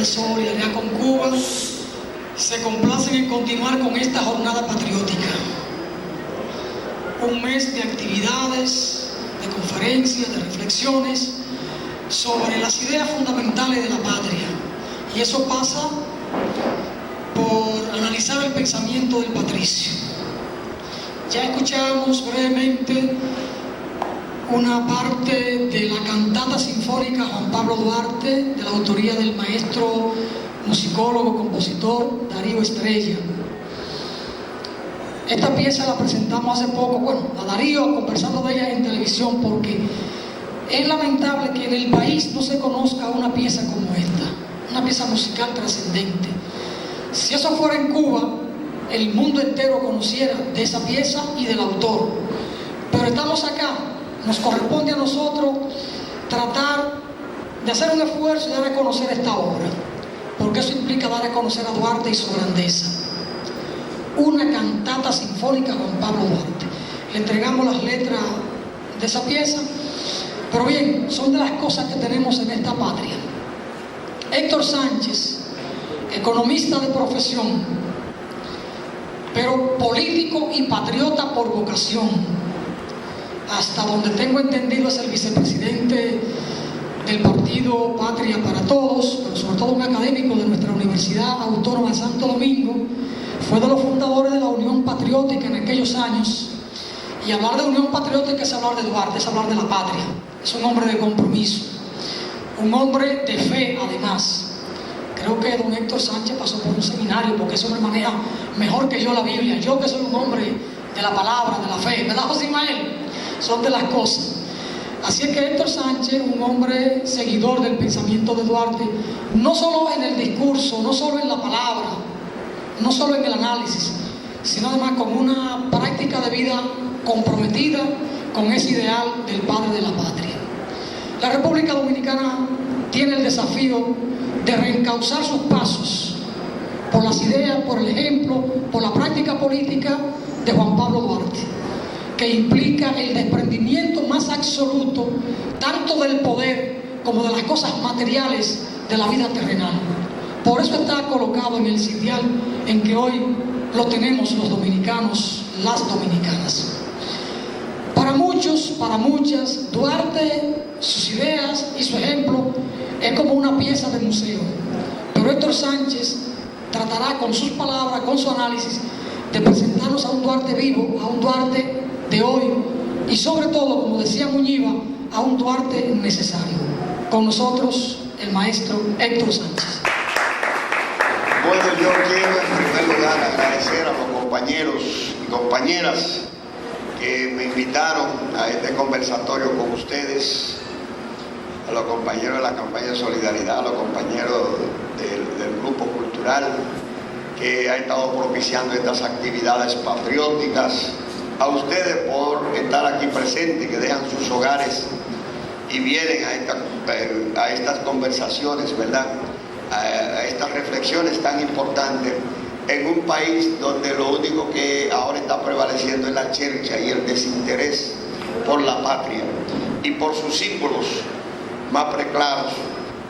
del Sol y allá con Cuba se complacen en continuar con esta jornada patriótica. Un mes de actividades, de conferencias, de reflexiones sobre las ideas fundamentales de la patria. Y eso pasa por analizar el pensamiento del patricio. Ya escuchamos brevemente una parte de la cantata sinfónica Juan Pablo Duarte, de la autoría del maestro musicólogo, compositor Darío Estrella. Esta pieza la presentamos hace poco, a Darío conversando de ella en televisión, porque es lamentable que en el país no se conozca una pieza como esta, una pieza musical trascendente. Si eso fuera en Cuba, el mundo entero conociera de esa pieza y del autor. Pero estamos acá, nos corresponde a nosotros tratar de hacer un esfuerzo y dar a conocer esta obra, porque eso implica dar a conocer a Duarte y su grandeza. Una cantata sinfónica Juan Pablo Duarte. Le entregamos las letras de esa pieza, pero bien, son de las cosas que tenemos en esta patria. Héctor Sánchez, economista de profesión, pero político y patriota por vocación. Hasta donde tengo entendido es el vicepresidente del partido Patria para Todos, pero sobre todo un académico de nuestra Universidad Autónoma de Santo Domingo. Fue de los fundadores de la Unión Patriótica en aquellos años. Y hablar de Unión Patriótica es hablar de Duarte, es hablar de la patria. Es un hombre de compromiso, un hombre de fe además. Creo que don Héctor Sánchez pasó por un seminario, porque ese hombre maneja mejor que yo la Biblia. Yo, que soy un hombre de la palabra, de la fe, ¿verdad, José Ismael? Son de las cosas. Así es que Héctor Sánchez, un hombre seguidor del pensamiento de Duarte, no solo en el discurso, no solo en la palabra, no solo en el análisis, sino además con una práctica de vida comprometida con ese ideal del padre de la patria. La República Dominicana tiene el desafío de reencauzar sus pasos por las ideas, por el ejemplo, por la práctica política de Juan Pablo Duarte, que implica el desprendimiento más absoluto tanto del poder como de las cosas materiales de la vida terrenal. Por eso está colocado en el sitial en que hoy lo tenemos los dominicanos, las dominicanas. Para muchos, para muchas, Duarte, sus ideas y su ejemplo es como una pieza de museo. Pero Héctor Sánchez tratará con sus palabras, con su análisis, de presentarnos a un Duarte vivo, a un Duarte de hoy y sobre todo, como decía Muñiva, a un Duarte necesario. Con nosotros, el maestro Héctor Sánchez. Bueno, yo quiero en primer lugar agradecer a los compañeros y compañeras que me invitaron a este conversatorio con ustedes, a los compañeros de la campaña de solidaridad, a los compañeros del grupo cultural que ha estado propiciando estas actividades patrióticas, a ustedes por estar aquí presentes, que dejan sus hogares y vienen a estas conversaciones, ¿verdad? A estas reflexiones tan importantes en un país donde lo único que ahora está prevaleciendo es la chercha y el desinterés por la patria y por sus símbolos más preclaros,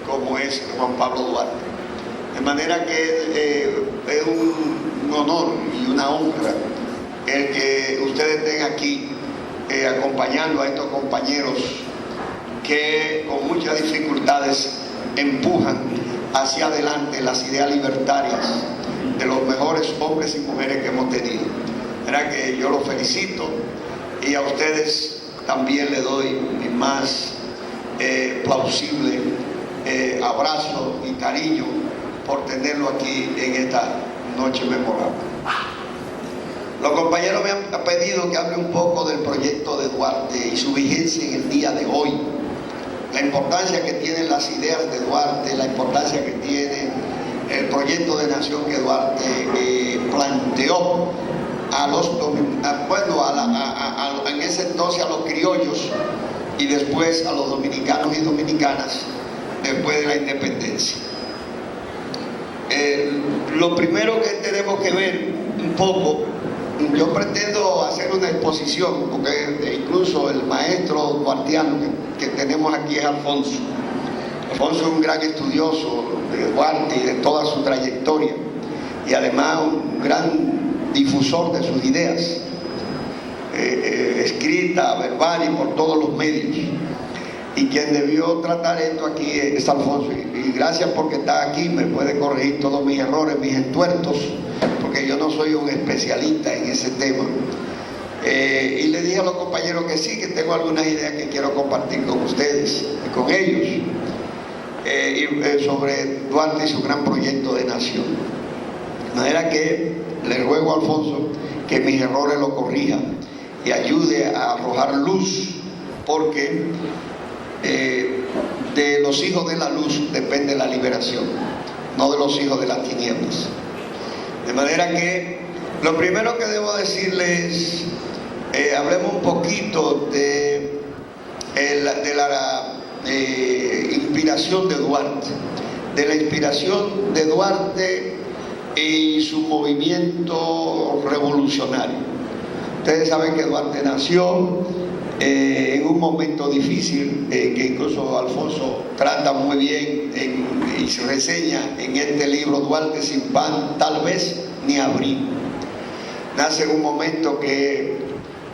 como es Juan Pablo Duarte. De manera que es un honor y una honra el que ustedes estén aquí acompañando a estos compañeros que con muchas dificultades empujan hacia adelante las ideas libertarias de los mejores hombres y mujeres que hemos tenido. Era que yo los felicito y a ustedes también les doy mi más plausible abrazo y cariño por tenerlo aquí en esta noche memorable. Los compañeros me han pedido que hable un poco del proyecto de Duarte y su vigencia en el día de hoy, la importancia que tienen las ideas de Duarte, la importancia que tiene el proyecto de nación que Duarte planteó a los en ese entonces a los criollos y después a los dominicanos y dominicanas después de la independencia. Lo primero que tenemos que ver un poco, yo pretendo hacer una exposición, porque incluso el maestro duartiano que tenemos aquí es Alfonso Alfonso es un gran estudioso de Duarte y de toda su trayectoria, y además un gran difusor de sus ideas, escrita, verbal y por todos los medios. Y quien debió tratar esto aquí es Alfonso, y gracias porque está aquí, me puede corregir todos mis errores, mis entuertos, porque yo no soy un especialista en ese tema. Y le dije a los compañeros que sí, que tengo algunas ideas que quiero compartir con ustedes y con ellos, sobre Duarte y su gran proyecto de nación. De manera que le ruego a Alfonso que mis errores lo corrija y ayude a arrojar luz, porque de los hijos de la luz depende la liberación, no de los hijos de las tinieblas. De manera que lo primero que debo decirles, hablemos un poquito de la inspiración de Duarte, de la inspiración de Duarte y su movimiento revolucionario. Ustedes saben que Duarte nació en un momento difícil, que incluso Alfonso trata muy bien y se reseña en este libro, Duarte sin pan, tal vez ni abrir. Nace en un momento que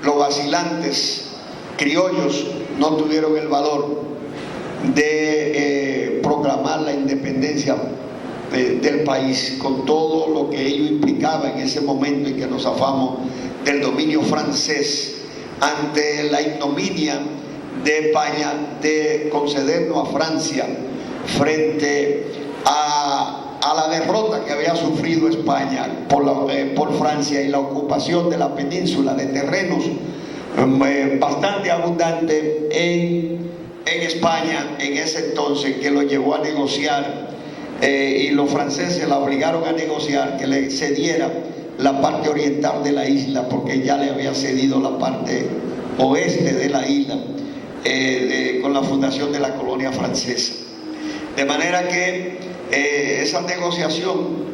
los vacilantes criollos no tuvieron el valor de proclamar la independencia del país, con todo lo que ello implicaba en ese momento en que nos zafamos del dominio francés, ante la ignominia de España de concedernos a Francia frente a la derrota que había sufrido España por Francia y la ocupación de la península de terrenos bastante abundante en España en ese entonces, que lo llevó a negociar, y los franceses la obligaron a negociar que le cediera la parte oriental de la isla, porque ya le había cedido la parte oeste de la isla con la fundación de la colonia francesa. De manera que esa negociación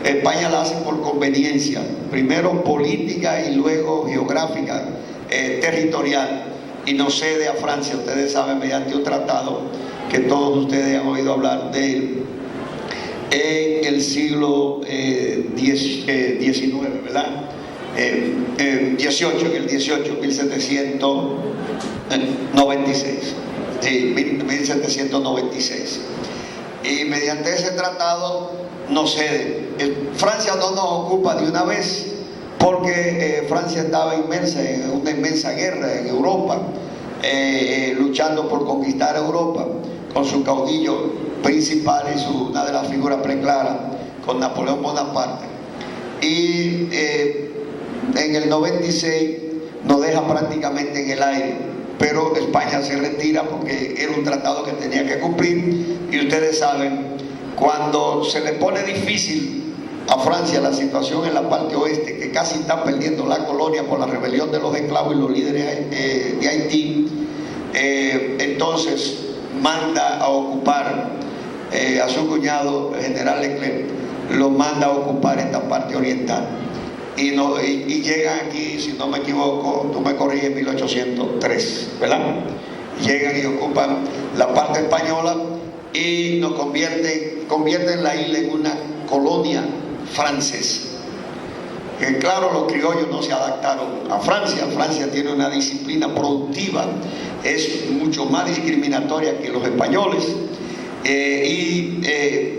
España la hace por conveniencia, primero política y luego geográfica, territorial, y nos cede a Francia, ustedes saben, mediante un tratado que todos ustedes han oído hablar de él, en el siglo XIX, ¿verdad? 18, en el 18, 1796. Sí, 1796. Y mediante ese tratado nos cede. Francia no nos ocupa de una vez, porque Francia estaba inmersa en una inmensa guerra en Europa, luchando por conquistar Europa, con su caudillo principal y una de las figuras preclaras, con Napoleón Bonaparte. Y en el 96 nos deja prácticamente en el aire, pero España se retira porque era un tratado que tenía que cumplir. Y ustedes saben, cuando se le pone difícil a Francia la situación en la parte oeste, que casi está perdiendo la colonia por la rebelión de los esclavos y los líderes de Haití, entonces manda a ocupar a su cuñado, el general Leclerc, lo manda a ocupar esta parte oriental. Y llegan aquí, si no me equivoco, tú me corriges, en 1803, ¿verdad? Llegan y ocupan la parte española y nos convierten la isla en una colonia francesa. Que claro, los criollos no se adaptaron a Francia. Francia tiene una disciplina productiva, es mucho más discriminatoria que los españoles, y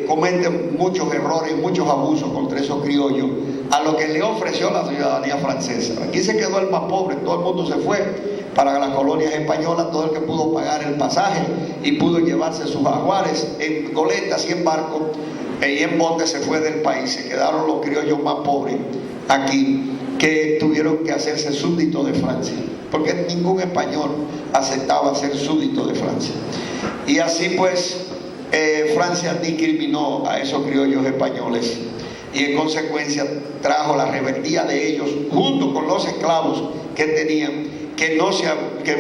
cometen muchos errores, muchos abusos contra esos criollos, a lo que le ofreció la ciudadanía francesa. Aquí se quedó el más pobre, todo el mundo se fue para las colonias españolas, todo el que pudo pagar el pasaje y pudo llevarse sus jaguares en goletas y en barcos y en botes, se fue del país. Se quedaron los criollos más pobres aquí, que tuvieron que hacerse súbditos de Francia, porque ningún español aceptaba ser súbdito de Francia. Y así pues Francia discriminó a esos criollos españoles, y en consecuencia trajo la rebeldía de ellos junto con los esclavos que tenían, que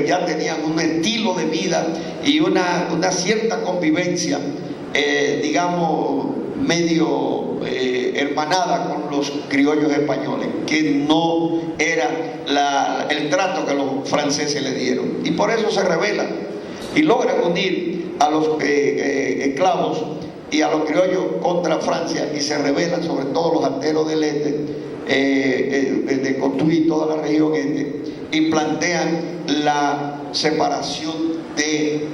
ya tenían un estilo de vida y una cierta convivencia, digamos, medio hermanada con los criollos españoles, que no era el trato que los franceses le dieron. Y por eso se rebelan y logran unir a los esclavos y a los criollos contra Francia, y se rebelan sobre todo los alteros del este, de Cotuí y toda la región este, y plantean la separación de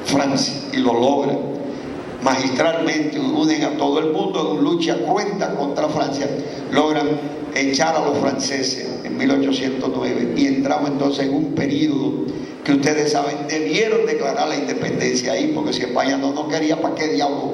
Francia, y lo logran magistralmente, unen a todo el mundo en lucha cruenta contra Francia, logran echar a los franceses en 1809, y entramos entonces en un periodo que ustedes saben, debieron declarar la independencia ahí, porque si España no nos quería, ¿para qué diablos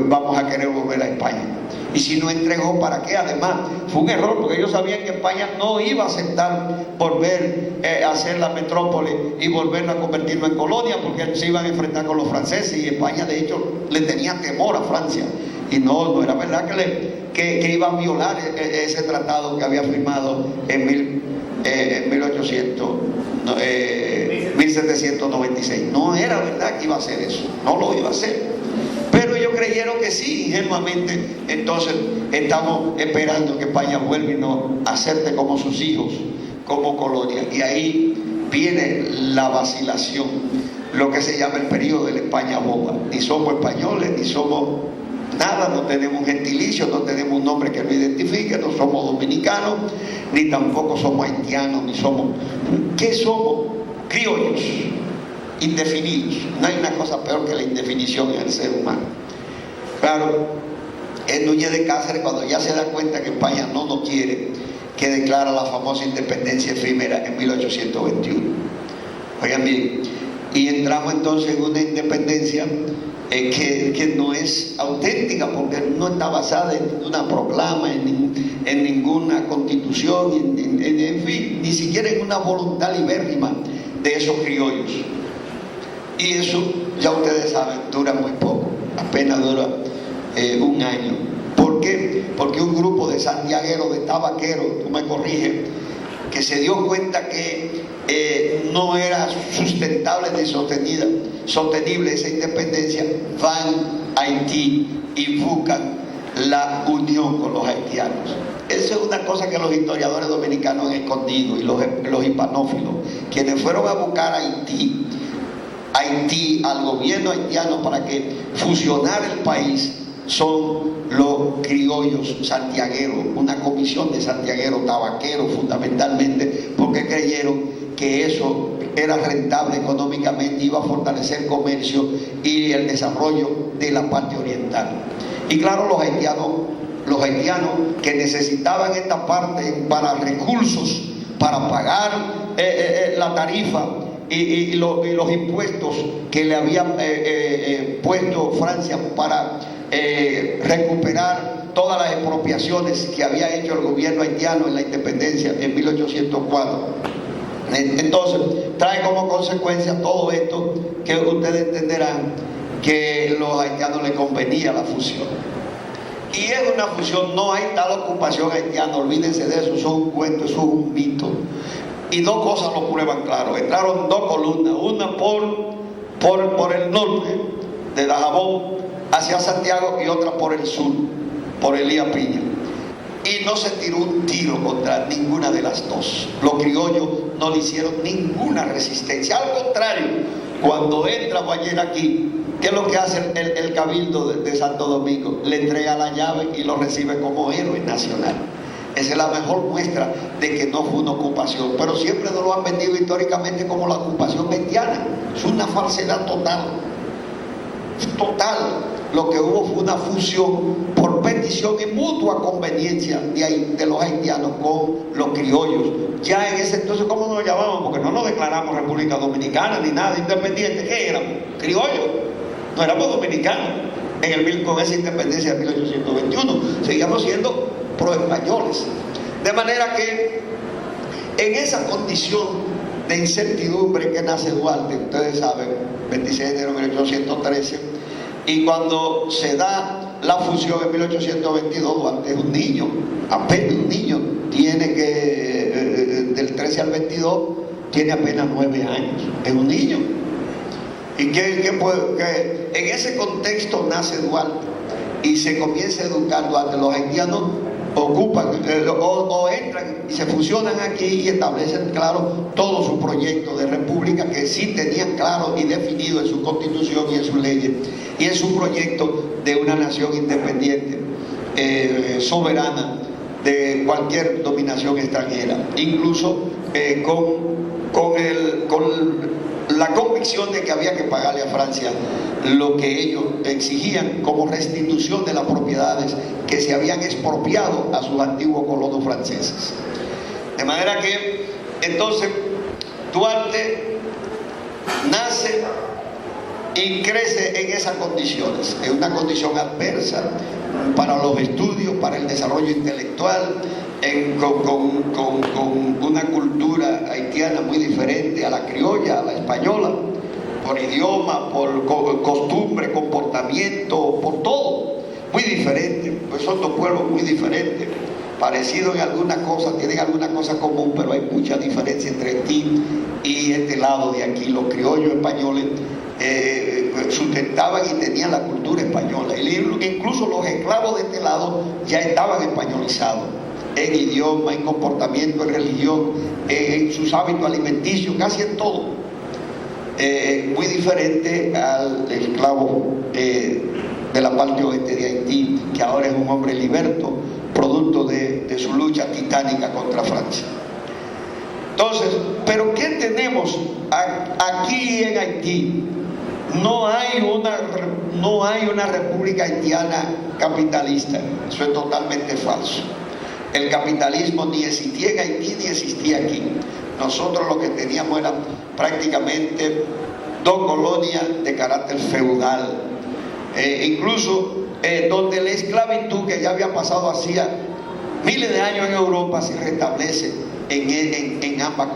vamos a querer volver a España? Y si no entregó, ¿para qué? Además, fue un error, porque ellos sabían que España no iba a aceptar volver a ser la metrópoli y volverlo a convertirlo en colonia, porque se iban a enfrentar con los franceses, y España de hecho le tenía temor a Francia, y no era verdad que iba a violar ese tratado que había firmado en 1796. No era verdad que iba a hacer eso, no lo iba a hacer, pero ellos creyeron que sí, ingenuamente. Entonces estamos esperando que España vuelva y nos acepte como sus hijos, como colonia, y ahí viene la vacilación, lo que se llama el periodo de la España boba. Ni somos españoles, ni somos nada, no tenemos un gentilicio, no tenemos un nombre que nos identifique, no somos dominicanos, ni tampoco somos haitianos, ni somos... ¿Qué somos? Criollos, indefinidos. No hay una cosa peor que la indefinición en el ser humano. Claro, el Núñez de Cáceres, cuando ya se da cuenta que España no nos quiere, que declara la famosa independencia efímera en 1821. Oigan bien, y entramos entonces en una independencia que no es auténtica, porque no está basada en una proclama, en ninguna constitución, en fin, ni siquiera en una voluntad libérrima de esos criollos. Y eso, ya ustedes saben, dura muy poco, apenas dura un año. ¿Por qué? Porque un grupo de santiagueros, de tabaqueros, tú me corriges, que se dio cuenta que no era sustentable ni sostenible esa independencia, van a Haití y buscan la unión con los haitianos. Esa es una cosa que los historiadores dominicanos han escondido, y los hispanófilos, quienes fueron a buscar a Haití, al gobierno haitiano, para que fusionara el país, son los criollos santiagueros, una comisión de santiagueros, tabaqueros fundamentalmente, porque creyeron que eso era rentable económicamente, iba a fortalecer el comercio y el desarrollo de la parte oriental. Y claro, los haitianos que necesitaban esta parte para recursos, para pagar la tarifa y los impuestos que le había puesto Francia para recuperar todas las expropiaciones que había hecho el gobierno haitiano en la independencia en 1804. Entonces trae como consecuencia todo esto, que ustedes entenderán que a los haitianos les convenía la fusión. Y es una fusión, no hay tal ocupación haitiana, olvídense de eso, eso es un cuento, eso es un mito. Y dos cosas lo prueban claro. Entraron dos columnas, una por el norte de Dajabón hacia Santiago, y otra por el sur, por Elías Piña. Y no se tiró un tiro contra ninguna de las dos. Los criollos no le hicieron ninguna resistencia. Al contrario, cuando entra Guayén aquí, ¿qué es lo que hace el Cabildo de Santo Domingo? Le entrega la llave y lo recibe como héroe nacional. Esa es la mejor muestra de que no fue una ocupación. Pero siempre nos lo han vendido históricamente como la ocupación haitiana. Es una falsedad total. Total. Lo que hubo fue una fusión por petición y mutua conveniencia de los haitianos con los criollos. Ya en ese entonces, ¿cómo nos llamamos? Porque no nos declaramos República Dominicana ni nada independiente. ¿Qué éramos? Criollos. No éramos dominicanos con esa independencia de 1821. Seguíamos siendo pro-españoles. De manera que en esa condición de incertidumbre que nace Duarte, ustedes saben, 26 de enero de 1813, y cuando se da la fusión en 1822, Duarte es un niño, apenas un niño, tiene que, del 13 al 22, tiene apenas 9 años, es un niño. Y que en ese contexto nace Duarte. y se comienza a educar Duarte, los haitianos ocupan o entran y se fusionan aquí y establecen claro todo su proyecto de república, que sí tenían claro y definido en su constitución y en sus leyes, y en su proyecto de una nación independiente, soberana de cualquier dominación extranjera, incluso con la convicción de que había que pagarle a Francia lo que ellos exigían como restitución de las propiedades que se habían expropiado a sus antiguos colonos franceses. De manera que entonces Duarte nace y crece en esas condiciones, en una condición adversa para los estudios, para el desarrollo intelectual, con una cultura haitiana muy diferente a la criolla, a la española, por idioma, por costumbre, comportamiento, por todo, muy diferente. Pues son dos pueblos muy diferentes, parecidos en algunas cosas, tienen alguna cosa común, pero hay mucha diferencia entre Haití y este lado de aquí. Los criollos españoles sustentaban y tenían la cultura española, incluso los esclavos de este lado ya estaban españolizados en idioma, en comportamiento, en religión, en sus hábitos alimenticios, casi en todo, muy diferente al esclavo de la parte oeste de Haití, que ahora es un hombre liberto, producto de su lucha titánica contra Francia. Entonces, ¿pero qué tenemos aquí en Haití? No hay una república haitiana capitalista. Eso es totalmente falso. El capitalismo ni existía en Haití ni existía aquí. Nosotros lo que teníamos eran prácticamente dos colonias de carácter feudal, incluso donde la esclavitud, que ya había pasado hacía miles de años en Europa, se restablece en ambas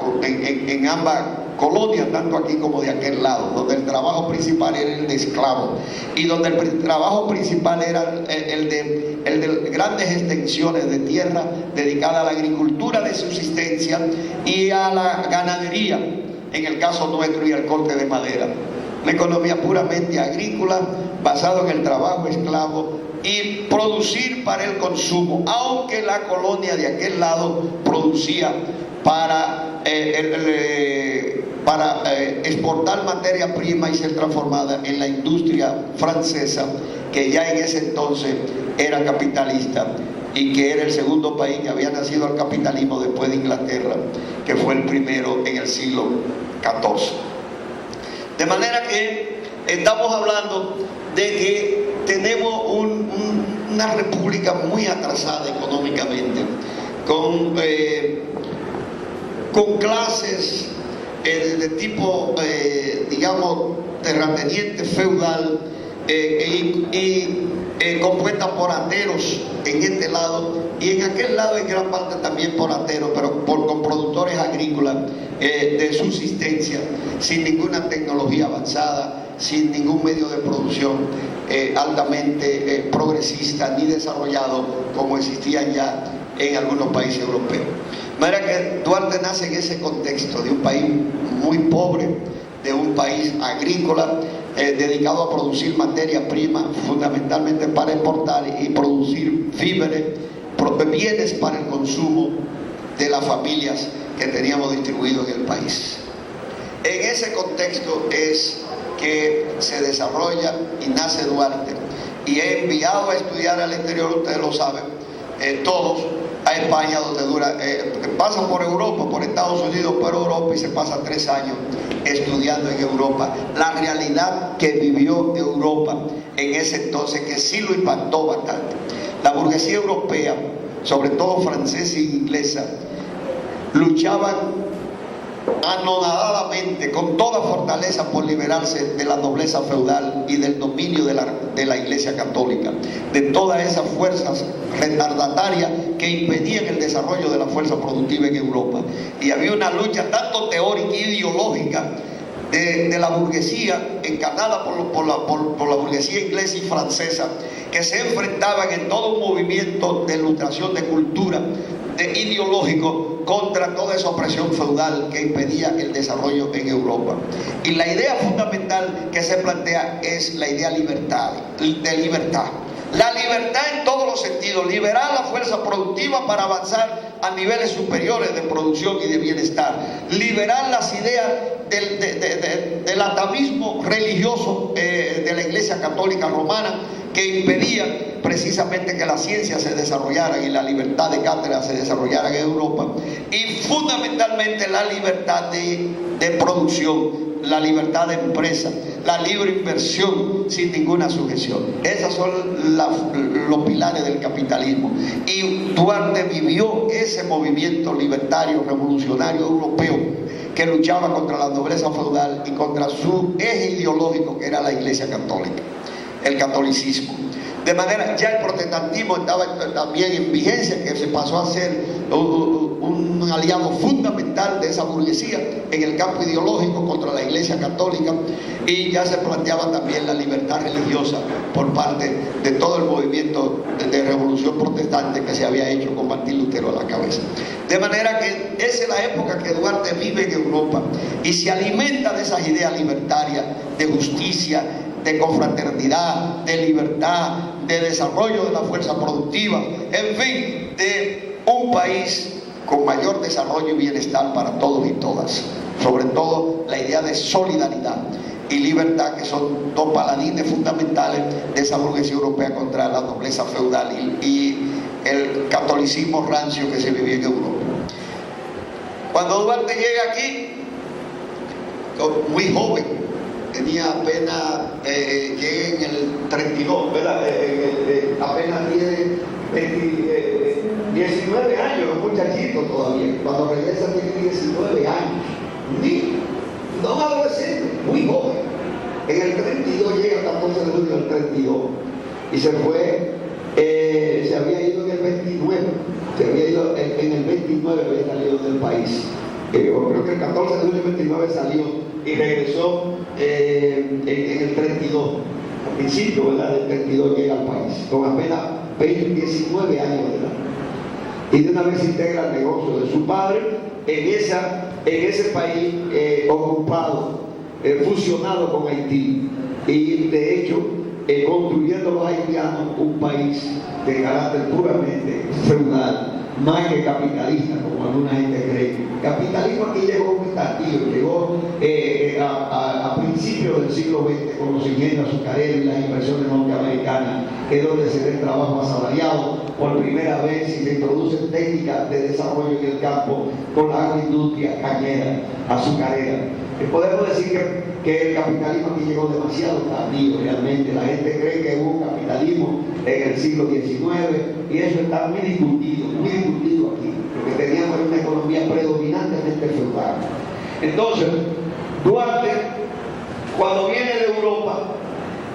colonias, tanto aquí como de aquel lado, donde el trabajo principal era el de esclavos y donde el trabajo principal era el de grandes extensiones de tierra dedicada a la agricultura de subsistencia y a la ganadería, en el caso nuestro, y al corte de madera. Una economía puramente agrícola, basada en el trabajo esclavo y producir para el consumo, aunque la colonia de aquel lado producía para exportar materia prima y ser transformada en la industria francesa, que ya en ese entonces era capitalista y que era el segundo país que había nacido al capitalismo después de Inglaterra, que fue el primero en el siglo XIV. De manera que estamos hablando de que tenemos una república muy atrasada económicamente, con clases de tipo, digamos, terrateniente feudal, compuesta por ateros en este lado, y en aquel lado en gran parte también por ateros, pero con productores agrícolas de subsistencia, sin ninguna tecnología avanzada, sin ningún medio de producción altamente progresista ni desarrollado como existían ya en algunos países europeos. De manera que Duarte nace en ese contexto de un país muy pobre, de un país agrícola, dedicado a producir materia prima, fundamentalmente para exportar y producir víveres, bienes para el consumo de las familias que teníamos distribuidos en el país. En ese contexto es que se desarrolla y nace Duarte, y es enviado a estudiar al exterior, ustedes lo saben, todos, a España, donde pasa por Europa, por Estados Unidos, por Europa, y se pasa 3 años estudiando en Europa la realidad que vivió Europa en ese entonces, que sí lo impactó bastante. La burguesía europea, sobre todo francesa e inglesa, luchaban anonadadamente, con toda fortaleza, por liberarse de la nobleza feudal y del dominio de la Iglesia Católica, de todas esas fuerzas retardatarias que impedían el desarrollo de la fuerza productiva en Europa. Y había una lucha tanto teórica e ideológica de la burguesía, encarnada por la burguesía inglesa y francesa, que se enfrentaban en todo un movimiento de ilustración de cultura, ideológico, contra toda esa opresión feudal que impedía el desarrollo en Europa. Y la idea fundamental que se plantea es la idea de libertad. La libertad en todos los sentidos, liberar la fuerza productiva para avanzar a niveles superiores de producción y de bienestar, liberar las ideas del atavismo religioso de la Iglesia Católica Romana, que impedía precisamente que la ciencia se desarrollara y la libertad de cátedra se desarrollara en Europa, y fundamentalmente la libertad de producción, la libertad de empresa, la libre inversión sin ninguna sujeción. Esos son los pilares del capitalismo, y Duarte vivió ese movimiento libertario revolucionario europeo que luchaba contra la nobleza feudal y contra su eje ideológico, que era la Iglesia Católica, el catolicismo. De manera, ya el protestantismo estaba también en vigencia, que se pasó a ser un aliado fundamental de esa burguesía en el campo ideológico contra la Iglesia Católica, y ya se planteaba también la libertad religiosa por parte de todo el movimiento de revolución protestante que se había hecho con Martín Lutero a la cabeza. De manera que esa es la época que Duarte vive en Europa y se alimenta de esas ideas libertarias, de justicia, de confraternidad, de libertad, de desarrollo de la fuerza productiva, en fin, de un país con mayor desarrollo y bienestar para todos y todas. Sobre todo la idea de solidaridad y libertad, que son dos paladines fundamentales de esa burguesía europea contra la nobleza feudal y el catolicismo rancio que se vivía en Europa. Cuando Duarte llega aquí, muy joven, tenía apenas, llega en el 32, ¿verdad? Apenas tiene 19 años, es muchachito todavía. Cuando regresa tiene 19 años. No un adolescente, muy joven. En el 32 llega el 14 de julio del 32 y se fue, se había ido en el 29, se había ido en el 29, había salido del país. Creo que el 14 de julio del 29 salió y regresó en el 32, al principio, ¿verdad? Del 32 llega al país, con apenas 19 años de edad. Y de una vez se integra al negocio de su padre en ese país ocupado, fusionado con Haití, y de hecho construyendo los haitianos un país de carácter puramente feudal, más que capitalista, como alguna gente cree. Capitalismo aquí llegó muy tardío, llegó a principios del siglo XX con los ingenios azucareros y las inversiones norteamericanas, que es donde se da el trabajo asalariado por primera vez y se introducen técnicas de desarrollo en el campo con la agroindustria cañera, azucarera. Podemos decir que el capitalismo aquí llegó demasiado tardío realmente. La gente cree que hubo capitalismo en el siglo XIX y eso está muy discutido aquí, porque teníamos una economía predominantemente feudal. Entonces, Duarte, cuando viene de Europa,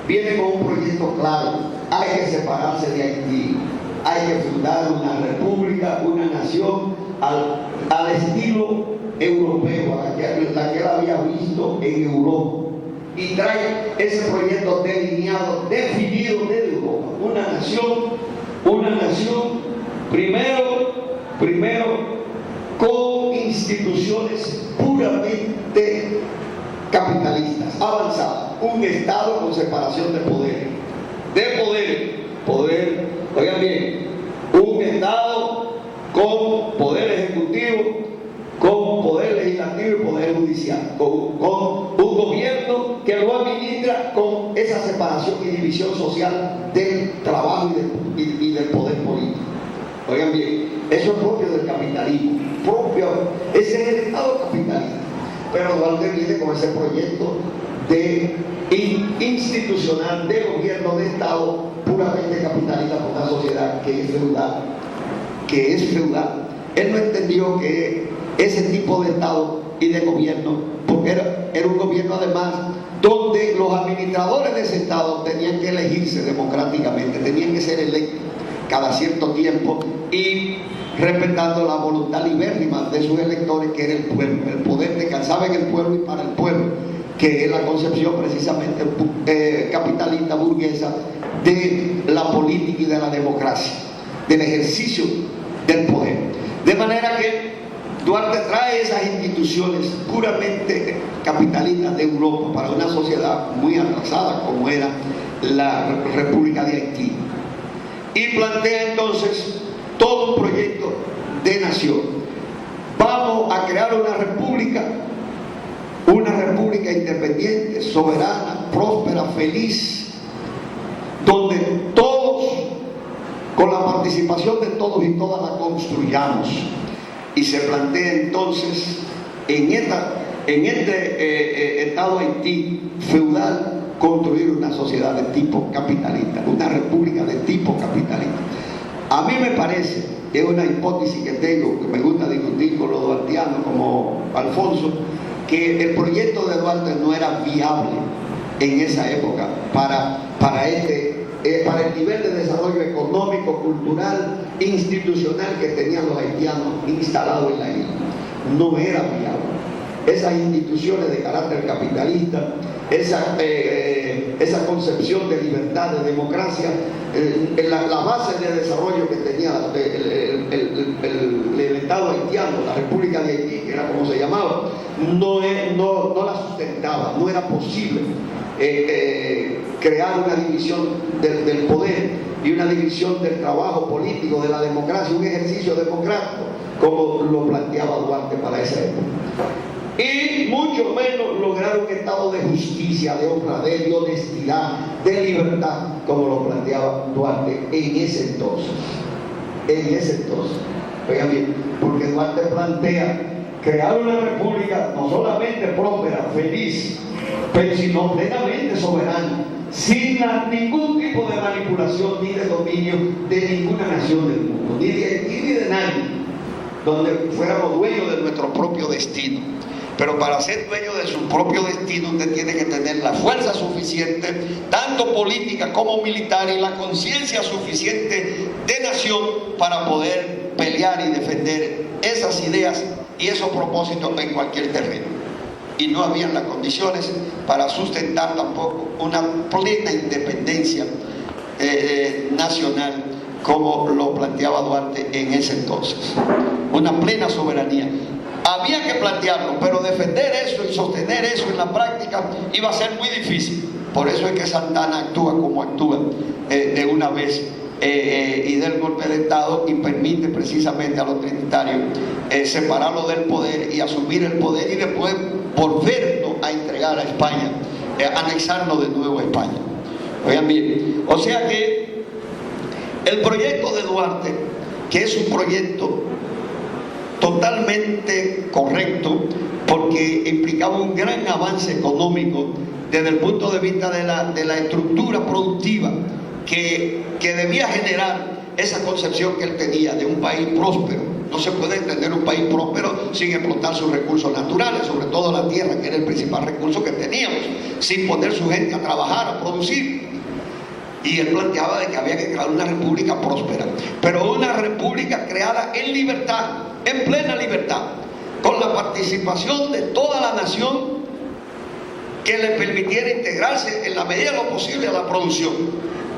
viene con un proyecto claro: hay que separarse de Haití, hay que fundar una república, una nación al estilo europeo, a la que él había visto en Europa, y trae ese proyecto delineado, definido desde Europa: una nación primero con instituciones puramente capitalistas, avanzadas, un Estado con separación de poder, oigan bien, un Estado con poder ejecutivo, con poder legislativo y poder judicial, con un gobierno que lo administra con esa separación y división social del trabajo y del poder político. Oigan bien, eso es propio del capitalismo, ese es el Estado capitalista. Pero Duarte viene con ese proyecto de institucional, de gobierno, de Estado puramente capitalista, por una sociedad que es feudal. Él no entendió que ese tipo de Estado y de gobierno, porque era un gobierno además donde los administradores de ese Estado tenían que elegirse democráticamente, tenían que ser electos cada cierto tiempo y respetando la voluntad libérrima de sus electores, que era el pueblo. El poder descansaba en el pueblo y para el pueblo, que es la concepción precisamente capitalista burguesa de la política y de la democracia, del ejercicio del poder. De manera que Duarte trae esas instituciones puramente capitalistas de Europa para una sociedad muy atrasada como era la República de Haití. y plantea entonces todo un proyecto de nación. Vamos a crear una república independiente, soberana, próspera, feliz, donde todos, con la participación de todos y todas, la construyamos. Y se plantea entonces en este Estado Haití feudal construir una sociedad de tipo capitalista, una república de tipo capitalista. A mí me parece, es una hipótesis que tengo, que me gusta discutir con los duartianos como Alfonso, que el proyecto de Duarte no era viable en esa época para el nivel de desarrollo económico, cultural, institucional que tenían los haitianos instalados en la isla. No era viable. Esas instituciones de carácter capitalista, esa concepción de libertad, de democracia, la base de desarrollo que tenía el Estado haitiano, la República de Haití, que era como se llamaba, no la sustentaba, no era posible crear una división del poder y una división del trabajo político, de la democracia, un ejercicio democrático, como lo planteaba Duarte para esa época. Y mucho menos lograr un estado de justicia, de honradez, de honestidad, de libertad, como lo planteaba Duarte en ese entonces. Oigan bien, porque Duarte plantea crear una república no solamente próspera, feliz, pero sino plenamente soberana, sin ningún tipo de manipulación ni de dominio de ninguna nación del mundo, ni de Haití ni de nadie, donde fuéramos dueños de nuestro propio destino. Pero para ser dueño de su propio destino, usted tiene que tener la fuerza suficiente, tanto política como militar, y la conciencia suficiente de nación para poder pelear y defender esas ideas y esos propósitos en cualquier terreno. Y no habían las condiciones para sustentar tampoco una plena independencia nacional, como lo planteaba Duarte en ese entonces. Una plena soberanía. Había que plantearlo, pero defender eso y sostener eso en la práctica iba a ser muy difícil. Por eso es que Santana actúa como actúa de una vez y del golpe de Estado, y permite precisamente a los trinitarios separarlo del poder y asumir el poder, y después volverlo a entregar a España, anexarlo de nuevo a España. Oigan bien, o sea que el proyecto de Duarte, que es un proyecto totalmente correcto, porque implicaba un gran avance económico desde el punto de vista de la estructura productiva que debía generar esa concepción que él tenía de un país próspero. No se puede entender un país próspero sin explotar sus recursos naturales, sobre todo la tierra, que era el principal recurso que teníamos, sin poner su gente a trabajar, a producir. Y él planteaba de que había que crear una república próspera, pero una república creada en libertad, en plena libertad, con la participación de toda la nación, que le permitiera integrarse en la medida de lo posible a la producción,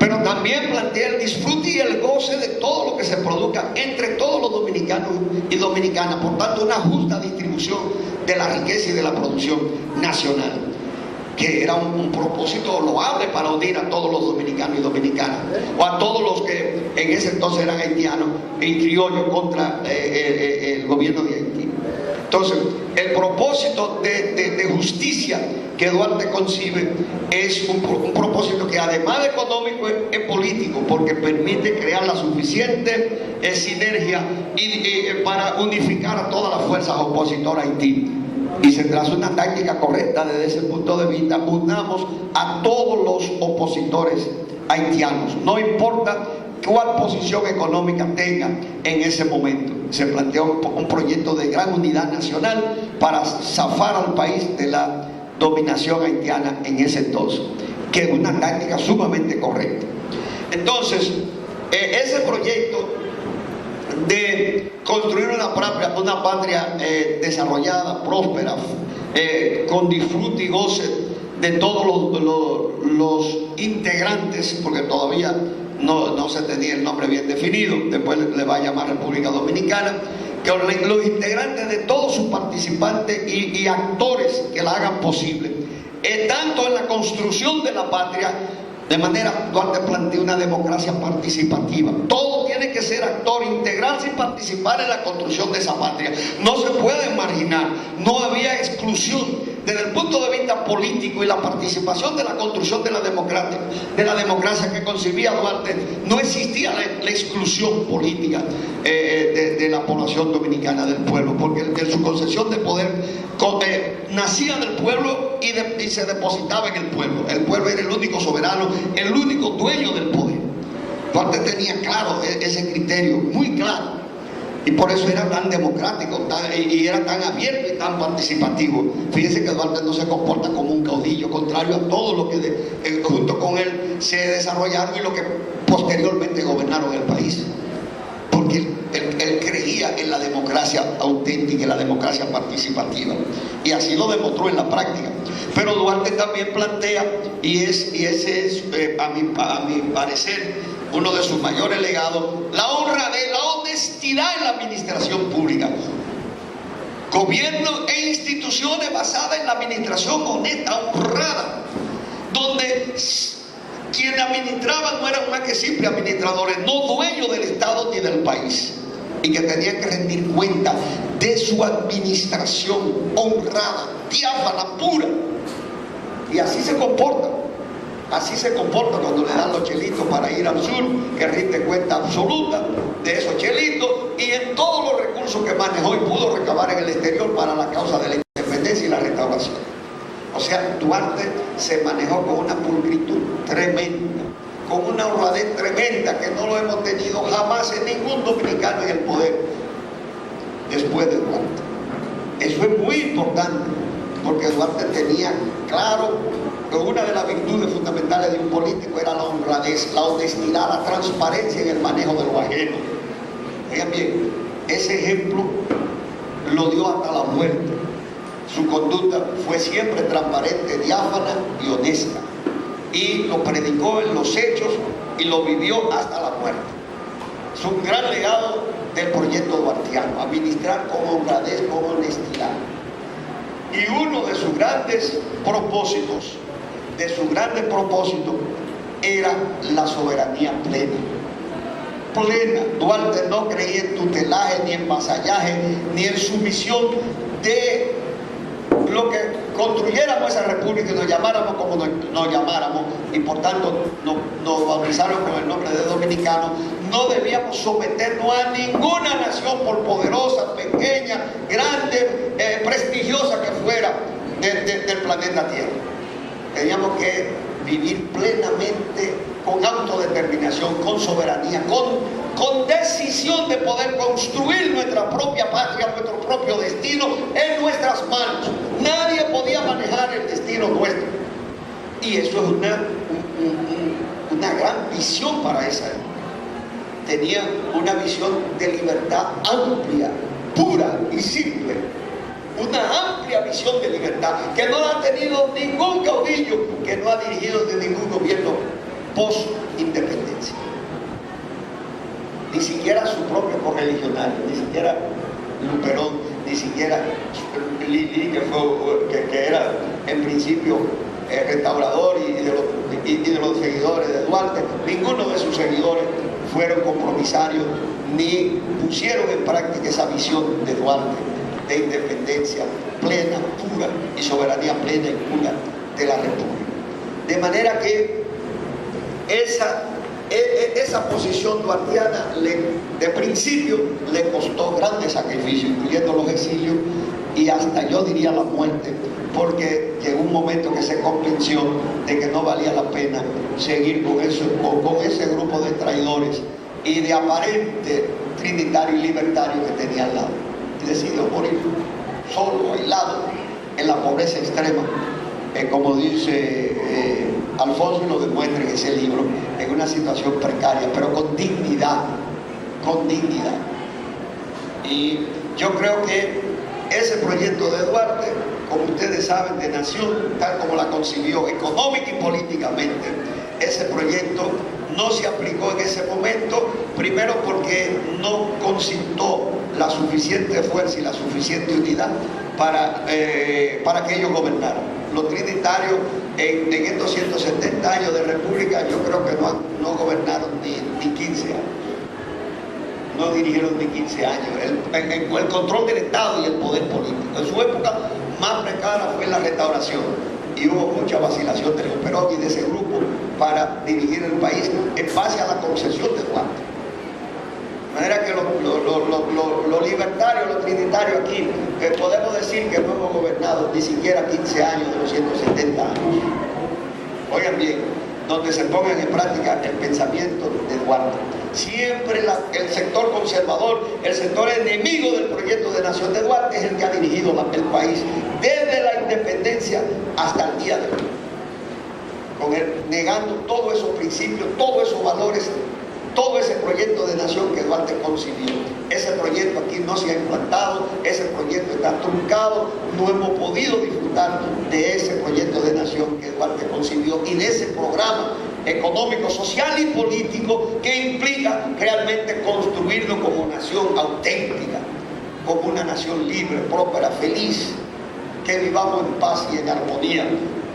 pero también plantea el disfrute y el goce de todo lo que se produzca entre todos los dominicanos y dominicanas. Por tanto, una justa distribución de la riqueza y de la producción nacional, que era un propósito loable para unir a todos los dominicanos y dominicanas, o a todos los que en ese entonces eran haitianos y criollos contra el gobierno de Haití. Entonces, el propósito de justicia que Duarte concibe es un propósito que, además de económico, es político, porque permite crear la suficiente sinergia para unificar a todas las fuerzas opositoras a Haití. Y se traza una táctica correcta desde ese punto de vista. Unamos a todos los opositores haitianos, no importa cuál posición económica tenga en ese momento. Se planteó un proyecto de gran unidad nacional para zafar al país de la dominación haitiana en ese entonces, que es una táctica sumamente correcta. Entonces, ese proyecto de construir una patria desarrollada, próspera, con disfrute y goce de todos los integrantes, porque todavía no se tenía el nombre bien definido, después le va a llamar República Dominicana, que los integrantes de todos sus participantes y actores que la hagan posible, tanto en la construcción de la patria De manera, Duarte planteó una democracia participativa. Todo tiene que ser actor, integrarse y participar en la construcción de esa patria. No se puede marginar, no había exclusión. Desde el punto de vista político y la participación de la construcción de la democracia que concebía Duarte, no existía la exclusión política de la población dominicana, del pueblo, porque en su concepción de poder nacía del pueblo y se depositaba en el pueblo. El pueblo era el único soberano, el único dueño del poder. Duarte tenía claro ese criterio, muy claro. Y por eso era tan democrático y era tan abierto y tan participativo. Fíjense que Duarte no se comporta como un caudillo, contrario a todo lo que junto con él se desarrollaron y lo que posteriormente gobernaron el país. Porque él creía en la democracia auténtica, en la democracia participativa. Y así lo demostró en la práctica. Pero Duarte también plantea, y ese es a mi parecer, uno de sus mayores legados, la honradez, la honestidad en la administración pública. Gobierno e instituciones basadas en la administración honesta, honrada, donde quienes administraban no eran más que simples administradores, no dueños del Estado ni del país, y que tenían que rendir cuenta de su administración honrada, diáfana, pura. Y así se comporta. Así se comporta cuando le dan los chelitos para ir al sur, que rinde cuenta absoluta de esos chelitos, y en todos los recursos que manejó y pudo recabar en el exterior para la causa de la independencia y la restauración. O sea, Duarte se manejó con una pulcritud tremenda, con una honradez tremenda que no lo hemos tenido jamás en ningún dominicano en el poder después de Duarte. Eso es muy importante, porque Duarte tenía claro que una de las virtudes fundamentales de un político era la honradez, la honestidad, la transparencia en el manejo de lo ajeno. Oigan bien, ese ejemplo lo dio hasta la muerte. Su conducta fue siempre transparente, diáfana y honesta. Y lo predicó en los hechos y lo vivió hasta la muerte. Es un gran legado del proyecto duartiano, administrar con honradez, con honestidad. Y uno de sus grandes propósitos, era la soberanía plena. Plena. Duarte no creía en tutelaje, ni en vasallaje, ni en sumisión de lo que construyéramos esa república y nos llamáramos como nos llamáramos, y por tanto nos bautizaron con el nombre de dominicanos. No debíamos someternos a ninguna nación, por poderosa, pequeña, grande, prestigiosa que fuera del planeta Tierra. Teníamos que vivir plenamente con autodeterminación, con soberanía, con decisión de poder construir nuestra propia patria, nuestro propio destino en nuestras manos. Nadie podía manejar el destino nuestro. Y eso es una gran visión para esa época. Tenía una visión de libertad amplia, pura y simple. Una amplia visión de libertad que no la ha tenido ningún caudillo, que no ha dirigido de ningún gobierno post-independencia. Ni siquiera su propio correligionario, ni siquiera Luperón, ni siquiera Lili, que era en principio restaurador y de los seguidores de Duarte. Ninguno de sus seguidores fueron compromisarios ni pusieron en práctica esa visión de Duarte de independencia plena, pura y soberanía plena y pura de la República. De manera que esa posición duartiana de principio le costó grandes sacrificios, incluyendo los exilios y hasta yo diría la muerte, porque llegó un momento que se convenció de que no valía la pena seguir con ese grupo de traidores y de aparente trinitario y libertario que tenía al lado. Y decidió morir solo, aislado, en la pobreza extrema, como dice Alfonso y lo demuestra en ese libro, en una situación precaria, pero con dignidad, Y yo creo que ese proyecto de Duarte, como ustedes saben, de nación, tal como la concibió económica y políticamente, ese proyecto no se aplicó en ese momento, primero porque no concitó la suficiente fuerza y la suficiente unidad para que ellos gobernaran. Los trinitarios En estos 170 años de república, yo creo que no gobernaron ni 15 años. No dirigieron ni 15 años. El control del Estado y el poder político. En su época más precaria fue la Restauración y hubo mucha vacilación de Perón y de ese grupo para dirigir el país en base a la concesión de Duarte. De manera que los libertarios, los trinitarios aquí, podemos decir que no hemos gobernado ni siquiera 15 años de los 170 años. Oigan bien, donde se pongan en práctica el pensamiento de Duarte. Siempre el sector conservador, el sector enemigo del proyecto de nación de Duarte es el que ha dirigido el país desde la independencia hasta el día de hoy, negando todos esos principios, todos esos valores, todo ese proyecto de nación que Duarte concibió. Ese proyecto aquí no se ha implantado, ese proyecto está truncado, no hemos podido disfrutar de ese proyecto de nación que Duarte concibió y de ese programa económico, social y político que implica realmente construirlo como nación auténtica, como una nación libre, próspera, feliz, que vivamos en paz y en armonía,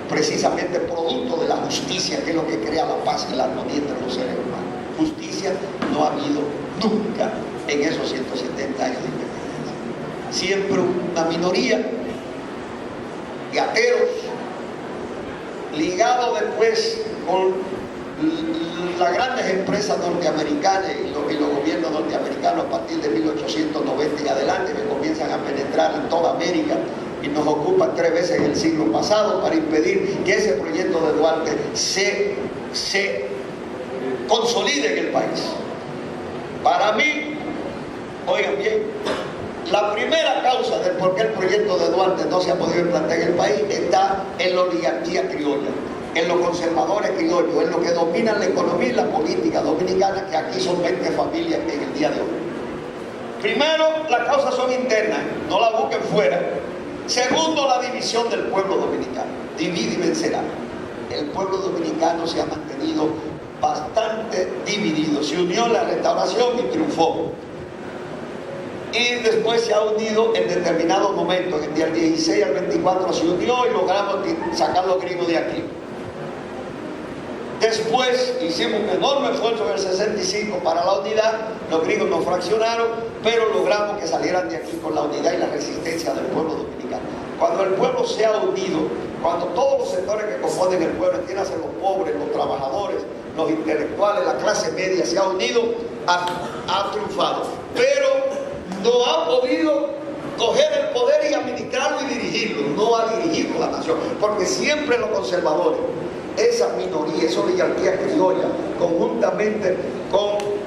precisamente producto de la justicia, que es lo que crea la paz y la armonía entre los seres humanos. Justicia no ha habido nunca en esos 170 años de independencia. Siempre una minoría de ateros, ligados después con las grandes empresas norteamericanas y los gobiernos norteamericanos a partir de 1890 y adelante, que comienzan a penetrar en toda América y nos ocupan 3 veces en el siglo pasado para impedir que ese proyecto de Duarte se consolide en el país. Para mí, oigan bien, la primera causa del por qué el proyecto de Duarte no se ha podido implantar en el país está en la oligarquía criolla, en los conservadores criollos, en lo que dominan la economía y la política dominicana, que aquí son 20 familias en el día de hoy. Primero, las causas son internas, no las busquen fuera. Segundo, la división del pueblo dominicano. Divide y vencerá. El pueblo dominicano se ha mantenido bastante dividido. Se unió en la Restauración y triunfó. Y después se ha unido en determinados momentos. En el 16 al 24 se unió y logramos sacar los gringos de aquí. Después hicimos un enorme esfuerzo en el 65 para la unidad. Los gringos nos fraccionaron, pero logramos que salieran de aquí con la unidad y la resistencia del pueblo dominicano. Cuando el pueblo se ha unido, cuando todos los sectores que componen el pueblo, entiéndase los pobres, los trabajadores, los intelectuales, la clase media, se ha unido, ha triunfado. Pero no ha podido coger el poder y administrarlo y dirigirlo. No ha dirigido la nación, porque siempre los conservadores, esa minoría, esa oligarquía criolla, conjuntamente con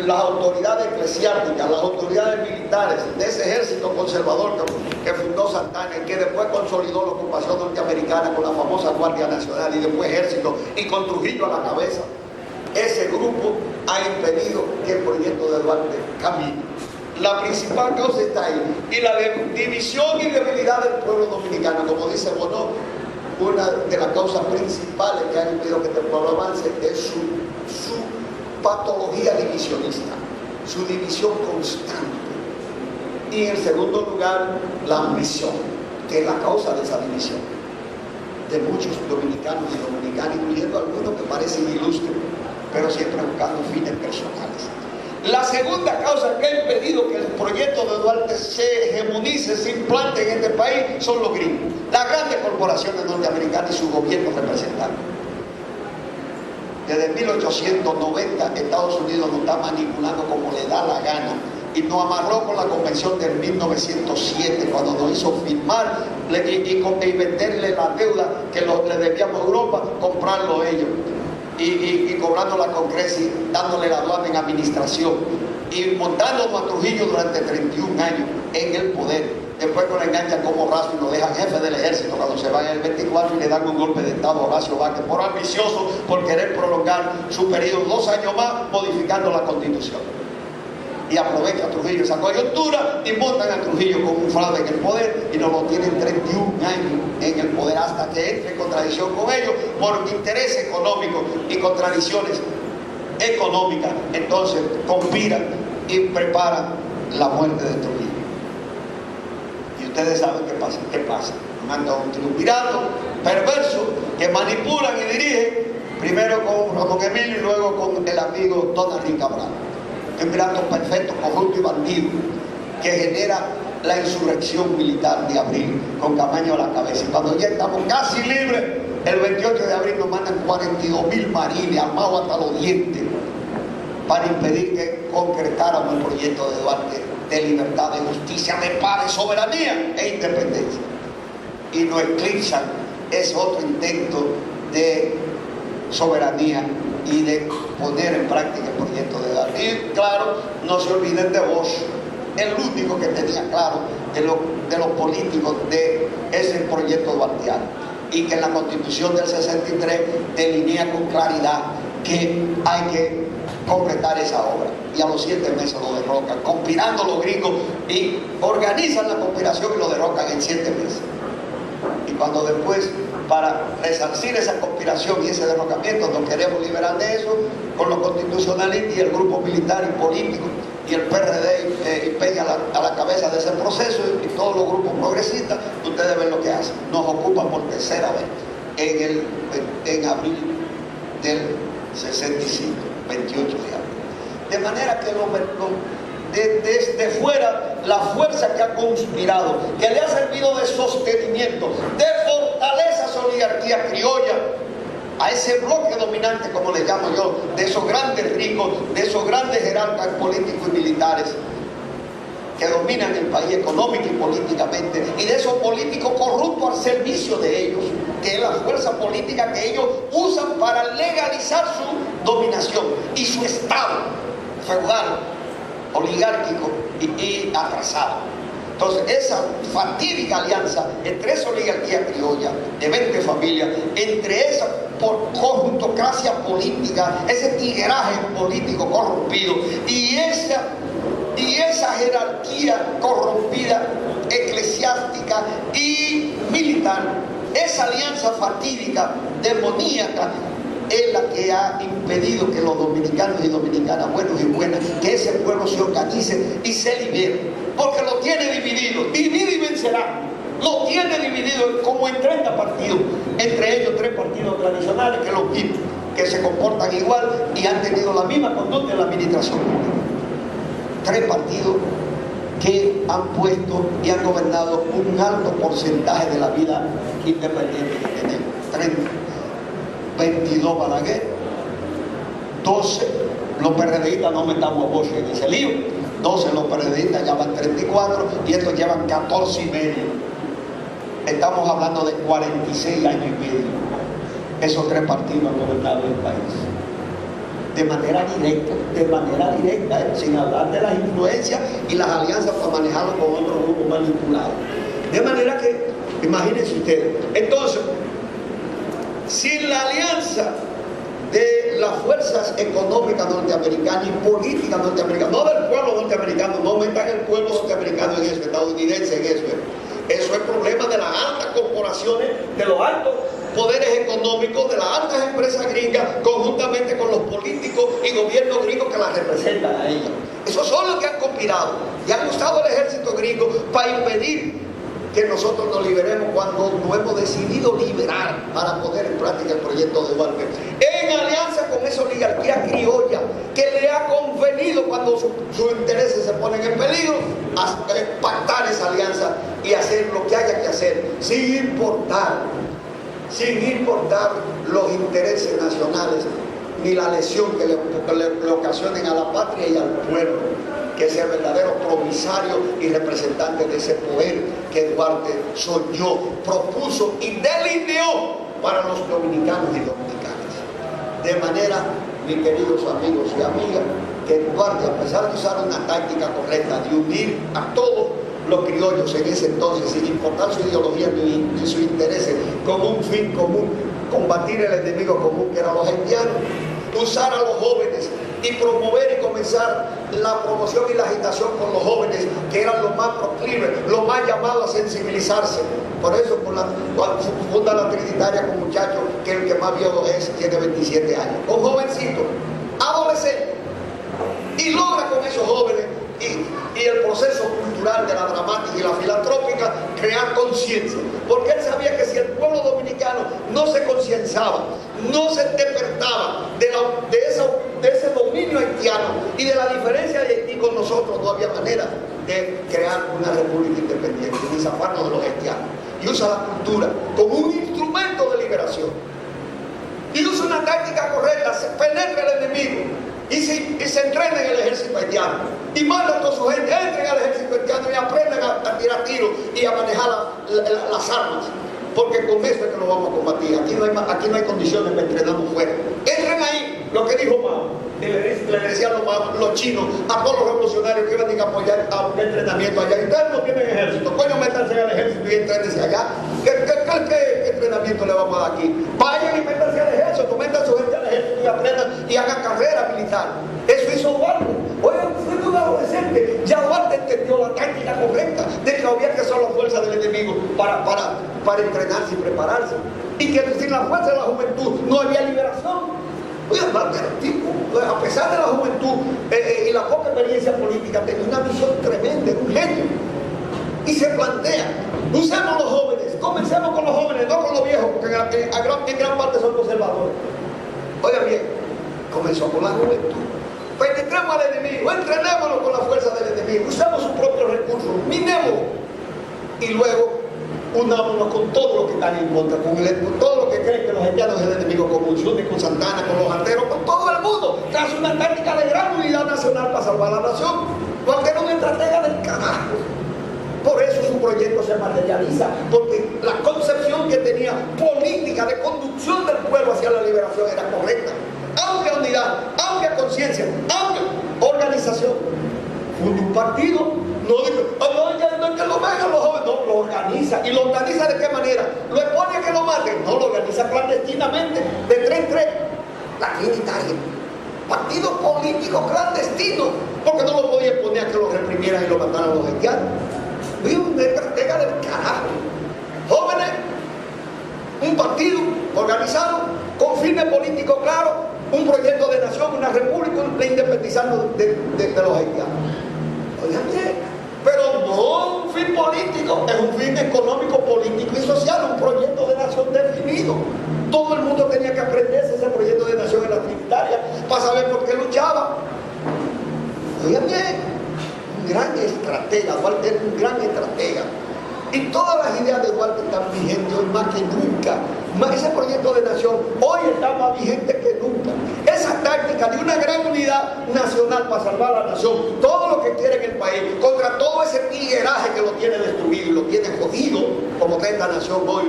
las autoridades eclesiásticas, las autoridades militares de ese ejército conservador que fundó Santana y que después consolidó la ocupación norteamericana con la famosa Guardia Nacional y después ejército y con Trujillo a la cabeza, ese grupo ha impedido que el proyecto de Duarte camine. La principal causa está ahí, y la división y debilidad del pueblo dominicano, como dice Bonó, una de las causas principales que ha impedido que este pueblo avance es su patología divisionista, su división constante. Y en segundo lugar, la ambición, que es la causa de esa división de muchos dominicanos y dominicanas, incluyendo algunos que parecen ilustres, pero siempre buscando fines personales. La segunda causa que ha impedido que el proyecto de Duarte se hegemonice, se implante en este país, son los gringos, las grandes corporaciones norteamericanas y sus gobiernos representantes. Desde 1890 Estados Unidos nos está manipulando como le da la gana y nos amarró con la convención del 1907 cuando nos hizo firmar y venderle la deuda que le debíamos a Europa, comprarlo ellos y cobrándola con Creci, dándole la aduana en administración y montándonos a Trujillo durante 31 años en el poder. Después con la enganchan como Horacio y lo dejan jefe del ejército cuando se va en el 24 y le dan un golpe de estado a Horacio Vázquez por ambicioso, por querer prolongar su periodo 2 años más modificando la constitución. Y aprovecha a Trujillo esa coyuntura y montan a Trujillo con un fraude en el poder y nos lo tienen 31 años en el poder hasta que entre en contradicción con ellos por intereses económicos y contradicciones económicas. Entonces conspiran y preparan la muerte de Trujillo. Ustedes saben qué pasa. manda un triunvirato perverso que manipulan y dirigen, primero con Ramón Emilio y luego con el amigo Don Enrique Cabral. Un triunvirato perfecto, corrupto y bandido, que genera la insurrección militar de abril, con Camaño a la cabeza. Y cuando ya estamos casi libres, el 28 de abril nos mandan 42.000 marines armados hasta los dientes para impedir que concretáramos el proyecto de Duarte de libertad, de justicia, de paz, de soberanía e independencia. Y nos eclipsan ese otro intento de soberanía y de poner en práctica el proyecto de Duarte. Y claro, no se olviden de Bosch, el único que tenía claro de los políticos de ese proyecto duartiano, y que en la Constitución del 63 delinea con claridad que hay que completar esa obra, y a los 7 meses lo derrocan, conspirando los gringos, y organizan la conspiración y lo derrocan en 7 meses. Y cuando después, para resarcir esa conspiración y ese derrocamiento, nos queremos liberar de eso, con los constitucionalistas y el grupo militar y político y el PRD y Peña a la cabeza de ese proceso, y todos los grupos progresistas, ustedes ven lo que hacen. Nos ocupan por tercera vez en abril del 65, 28 de abril. De manera que desde fuera, la fuerza que ha conspirado, que le ha servido de sostenimiento, de fortaleza a esa oligarquía criolla, a ese bloque dominante, como le llamo yo, de esos grandes ricos, de esos grandes jerarcas políticos y militares que dominan el país económico y políticamente, y de esos políticos corruptos al servicio de ellos, que es la fuerza política que ellos usan para legalizar su dominación y su estado feudal, oligárquico y atrasado. Entonces, esa fatídica alianza entre esa oligarquía criolla de 20 familias, entre esa corruptocracia política, ese tigueraje político corrompido y esa jerarquía corrompida eclesiástica y militar, esa alianza fatídica, demoníaca, es la que ha impedido que los dominicanos y dominicanas, buenos y buenas, que ese pueblo se organice y se libere, porque lo tiene dividido, divide y vencerá. Lo tiene dividido como en 30 partidos, entre ellos 3 partidos tradicionales, que los mismos, que se comportan igual y han tenido la misma conducta en la administración pública. 3 partidos que han puesto y han gobernado un alto porcentaje de la vida independiente que tenemos. 30, 22 Balaguer, 12 los PRDistas, no metamos a Bosch en ese lío, 12 los PRDistas, ya van 34 y estos llevan 14 y medio. Estamos hablando de 46 años y medio. Esos 3 partidos han gobernado el país de manera directa, sin hablar de las influencias y las alianzas para manejarlo con otros grupos manipulados. De manera que, imagínense ustedes, entonces, sin la alianza de las fuerzas económicas norteamericanas y políticas norteamericanas, no del pueblo norteamericano, no metan el pueblo norteamericano en eso, estadounidense en eso es problema de las altas corporaciones, de los altos poderes económicos, de las altas empresas gringas, conjuntamente con los políticos y gobiernos gringos que las representan a ellas. Esos son los que han conspirado y han usado el ejército gringo para impedir que nosotros nos liberemos cuando nos hemos decidido liberar para poner en práctica el proyecto de Duarte, en alianza con esa oligarquía criolla que le ha convenido, cuando sus intereses se ponen en peligro, a pactar esa alianza y hacer lo que haya que hacer, sin importar los intereses nacionales ni la lesión que le ocasionen a la patria y al pueblo, que es el verdadero promisario y representante de ese poder que Duarte soñó, propuso y delineó para los dominicanos y dominicanas. De manera, mis queridos amigos y amigas, que Duarte, a pesar de usar una táctica correcta de unir a todos los criollos en ese entonces, sin importar su ideología ni sus intereses, con un fin común, combatir el enemigo común que eran los haitianos, usar a los jóvenes y promover y comenzar la promoción y la agitación con los jóvenes, que eran los más proclives, los más llamados a sensibilizarse. Por eso cuando funda la Trinitaria con muchachos, que el que más viejo tiene 27 años, un jovencito, adolescente, y logra con esos jóvenes y el proceso cultural arte, la dramática y la filantrópica, crear conciencia. Porque él sabía que si el pueblo dominicano no se concienciaba, no se despertaba de ese dominio haitiano y de la diferencia de Haití con nosotros, no había manera de crear una república independiente, ni zafarnos de los haitianos. Y usa la cultura como un instrumento de liberación. Y usa una táctica correcta, se penetra el enemigo y se entrena en el ejército haitiano. Y manda a toda su gente, entren al ejército haitiano y aprendan a tirar tiros y a manejar las armas. Porque con esto es que lo vamos a combatir. Aquí no hay condiciones para entrenarnos fuera. Entren ahí, lo que dijo Mao. Le decían los chinos a todos los revolucionarios que iban a apoyar a un entrenamiento allá. Y ustedes no tienen ejército, coño, métanse al ejército y entrénense allá. ¿Qué entrenamiento le vamos a dar aquí? Vayan y métanse al ejército, metan su gente al ejército y aprendan y hagan carrera militar. Eso hizo Duarte. Oye, fue un adolescente. Ya Duarte entendió la táctica correcta de que había que usar la fuerza del enemigo para entrenarse y prepararse. Y que sin la fuerza de la juventud no había liberación. Oye, a pesar de la juventud y la poca experiencia política, tenía una visión tremenda, un genio. Y se plantea, usemos los jóvenes, comencemos con los jóvenes, no con los viejos, porque en gran parte son conservadores. Oiga bien, comenzó con la juventud. Penetremos al enemigo, entrenémonos con la fuerza del enemigo, usemos sus propios recursos, minemos. Y luego unámonos con todo lo que están en contra, con todo lo que creen que los haitianos es el enemigo, con Unzundi, con Santana, con los alteros, con todo el mundo. Tras una táctica de gran unidad nacional para salvar la nación. Porque era una estratega del carajo. Por eso su proyecto se materializa, porque la concepción que tenía política de conducción del pueblo hacia la liberación era correcta. Amplia unidad, amplia conciencia, amplia organización. Funda un partido. No digo, no es que lo vengan los jóvenes, no, lo organiza. ¿Y lo organiza de qué manera? ¿Lo expone a que lo maten? No, lo organiza clandestinamente, de 3 en 3, la trinitaria. Partido político clandestino, porque no lo podía exponer a que lo reprimieran y lo mataran a los haitianos. Vive una estratega del carajo. Jóvenes, un partido organizado, con fines políticos claros, un proyecto de nación, una república, de independizarnos de los haitianos. Oigan bien. Pero no un fin político, es un fin económico, político y social, un proyecto de nación definido. Todo el mundo tenía que aprenderse ese proyecto de nación en la Trinitaria para saber por qué luchaba. Oigan bien, un gran estratega, Duarte era un gran estratega. Y todas las ideas de Duarte están vigentes hoy más que nunca. Ese proyecto de nación hoy está más vigente que nunca. Esa táctica de una gran unidad nacional para salvar a la nación, todo lo que quiere en el país, contra todo ese tigueraje que lo tiene destruido y lo tiene jodido, como está esta nación hoy,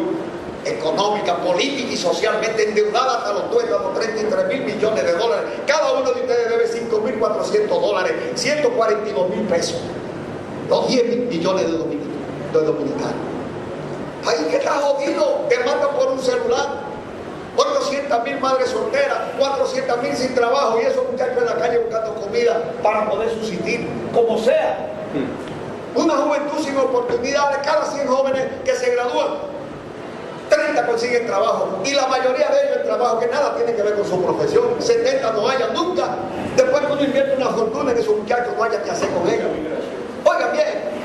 económica, política y socialmente endeudada hasta los tuétanos, 33.000 millones de dólares. Cada uno de ustedes debe $5.400, 142.000 pesos. Los 10 millones de dominicanos. País que está jodido, que matan por un celular, 800.000 madres solteras, 400.000 sin trabajo y esos muchachos en la calle buscando comida para poder subsistir, como sea. Una juventud sin oportunidades, cada 100 jóvenes que se gradúan, 30 consiguen trabajo y la mayoría de ellos en trabajo que nada tiene que ver con su profesión. 70 no hayan nunca. Después que uno invierte una fortuna en esos muchachos no haya que hacer con ellos. Oigan bien,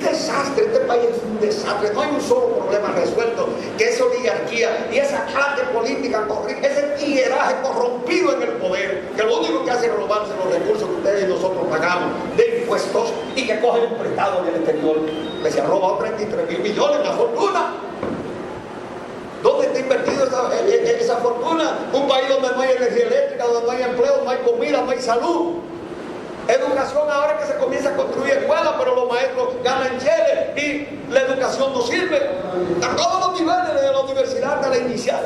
desastre, este país es un desastre, no hay un solo problema resuelto, que esa oligarquía y esa clase política, ese tigueraje corrompido en el poder, que lo único que hace es robarse los recursos que ustedes y nosotros pagamos de impuestos y que cogen un prestado en el exterior, que se ha robado 33.000 millones, la fortuna. ¿Dónde está invertido esa fortuna? Un país donde no hay energía eléctrica, donde no hay empleo, no hay comida, no hay salud. Educación ahora que se comienza a construir escuelas, pero los maestros ganan cheles y la educación no sirve. A todos los niveles, desde la universidad hasta la inicial.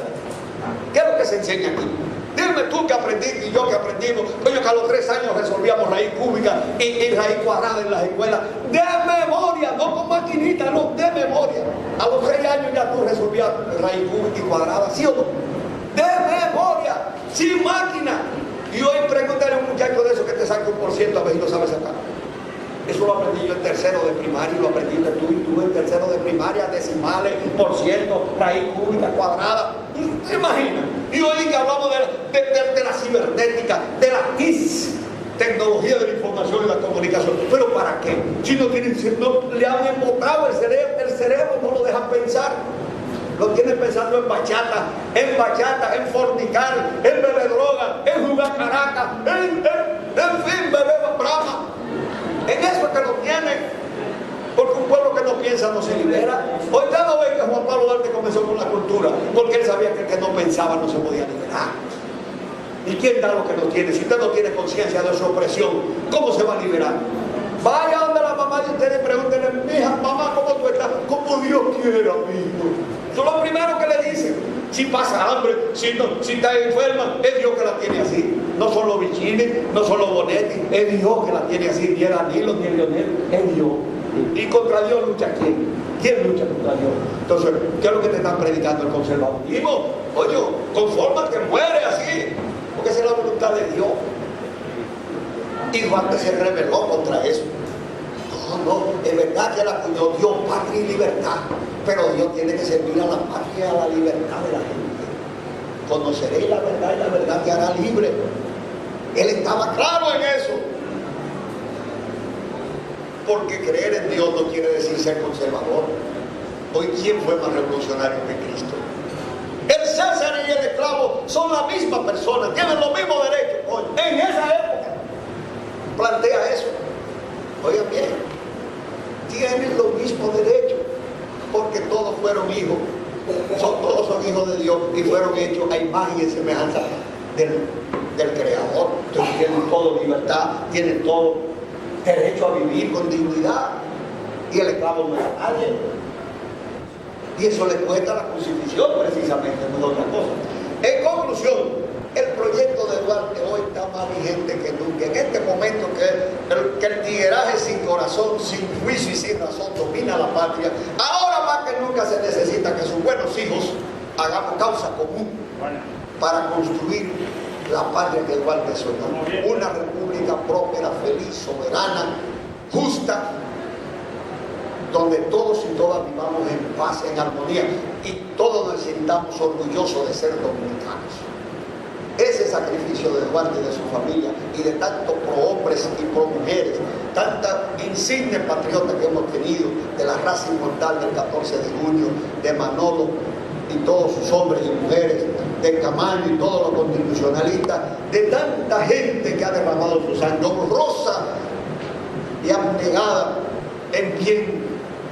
¿Qué es lo que se enseña aquí? Dime tú que aprendiste y yo que aprendimos. Coño, que a los 3 años resolvíamos raíz cúbica y raíz cuadrada en las escuelas. De memoria, no con maquinita, no, de memoria. A los 6 años ya tú resolvías raíz cúbica y cuadrada, ¿sí o no? De memoria, sin máquina. Y hoy pregúntale a un muchacho de eso que te saque 1% a ver si lo sabe sacar. Eso lo aprendí yo en tercero de primaria, lo aprendiste tú y tú en tercero de primaria, decimales, por ciento, raíz cúbica, cuadrada. ¿Te imaginas? Y hoy que hablamos de la cibernética, de la TIC, tecnología de la información y la comunicación. ¿Pero para ¿Para qué? Si no tienen, no, le han embotado el cerebro no lo dejan pensar. Lo tienen pensando en bachata, en fornicar, en beber droga, en jugar caracas, en fin, beber brama. En eso es que lo tienen. Porque un pueblo que no piensa no se libera. Hoy cada vez que Juan Pablo Duarte comenzó con la cultura, porque él sabía que el que no pensaba no se podía liberar. ¿Y quién da lo que no tiene? Si usted no tiene conciencia de su opresión, ¿cómo se va a liberar? Vaya donde la mamá de ustedes y pregúntenle, mija, mamá, ¿cómo tú estás? Como Dios quiera, mijo. Eso es lo primero que le dicen. Si pasa hambre, si está enferma, es Dios que la tiene así. No son los bichines, no son los bonetis, es Dios que la tiene así. Ni el Danilo, ni el Leonel, es Dios. ¿Y contra Dios lucha quién? ¿Quién lucha contra Dios? Entonces, ¿qué es lo que te están predicando el conservadurismo? Oye, confórmate, muere así, porque esa es la voluntad de Dios. Y Duarte se rebeló contra eso. No, es verdad que la acuñó Dios, patria y libertad, pero Dios tiene que servir a la patria y a la libertad de la gente. Conoceréis la verdad y la verdad te hará libre. Él estaba claro en eso. Porque creer en Dios no quiere decir ser conservador. Hoy, ¿quién fue más revolucionario que Cristo? El César y el esclavo son la misma persona, tienen los mismos derechos. Hoy, en esa época, plantea eso. Oigan bien, tienen los mismos derechos, porque todos fueron hijos, todos son hijos de Dios y fueron hechos a imagen y semejanza del Creador. Entonces tienen toda libertad, tienen todo derecho a vivir con dignidad, y el esclavo no es nadie. Y eso le cuesta la crucifixión precisamente, no es otra cosa. En conclusión, el proyecto de Duarte hoy está más vigente que nunca. En este momento que el tigueraje sin corazón, sin juicio y sin razón domina la patria, ahora más que nunca se necesita que sus buenos hijos hagamos causa común para construir la patria que Duarte soñó. Una república próspera, feliz, soberana, justa, donde todos y todas vivamos en paz, en armonía, y todos nos sintamos orgullosos de ser dominicanos. Ese sacrificio de Duarte y de su familia, y de tantos pro hombres y pro mujeres, tantas insignes patriotas que hemos tenido, de la raza inmortal del 14 de junio, de Manolo y todos sus hombres y mujeres, de Camaño y todos los constitucionalistas, de tanta gente que ha derramado su sangre honrosa y abnegada en bien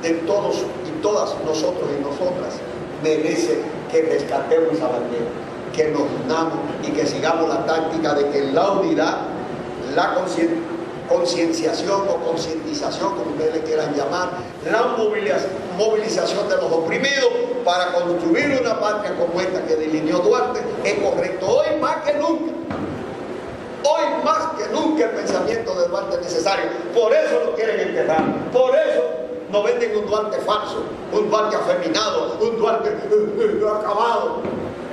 de todos y todas nosotros y nosotras, merece que rescatemos esa bandera, que nos unamos y que sigamos la táctica de que la unidad, la concienciación o concientización, como ustedes le quieran llamar, la movilización de los oprimidos para construir una patria como esta que delineó Duarte, es correcto. Hoy más que nunca, el pensamiento de Duarte es necesario. Por eso lo quieren enterrar, por eso no venden un Duarte falso, un Duarte afeminado, un Duarte acabado,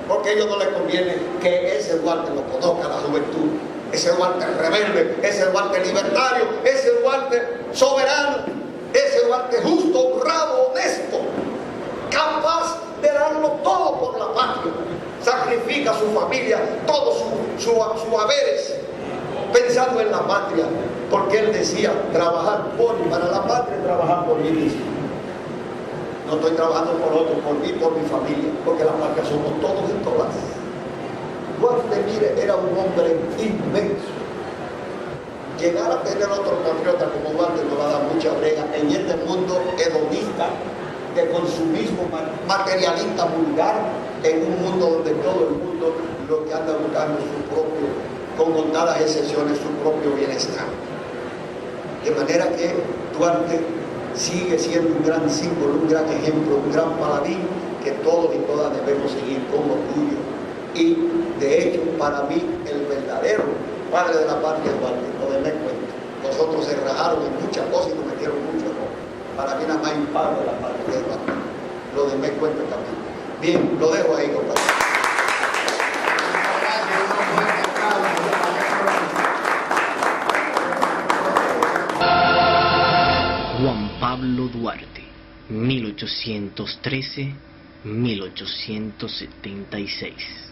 porque a ellos no les conviene que ese Duarte lo conozca la juventud. Ese Duarte rebelde, ese Duarte libertario, ese Duarte soberano, ese Duarte justo, honrado, honesto, capaz de darlo todo por la patria. Sacrifica a su familia, todos sus haberes, pensando en la patria, porque él decía, trabajar por y para la patria, trabajar por mí mismo. No estoy trabajando por otro, por mí, por mi familia, porque la patria somos todos y todas. Duarte, mire, era un hombre inmenso. Llegar a tener otro patriota como Duarte nos va a dar mucha brega en este mundo hedonista, de consumismo materialista vulgar, en un mundo donde todo el mundo lo que anda buscando es su propio, con contadas excepciones, su propio bienestar. De manera que Duarte sigue siendo un gran símbolo, un gran ejemplo, un gran paladín que todos y todas debemos seguir con orgullo. Y de hecho, para mí, el verdadero padre de la patria es Duarte, no denme cuenta. Nosotros se rajaron en muchas cosas y nos metieron mucho error. Para mí nada más un padre de la patria es Duarte. Lo denme cuenta también. Bien, lo dejo ahí, compadre. Juan Pablo Duarte, 1813-1876.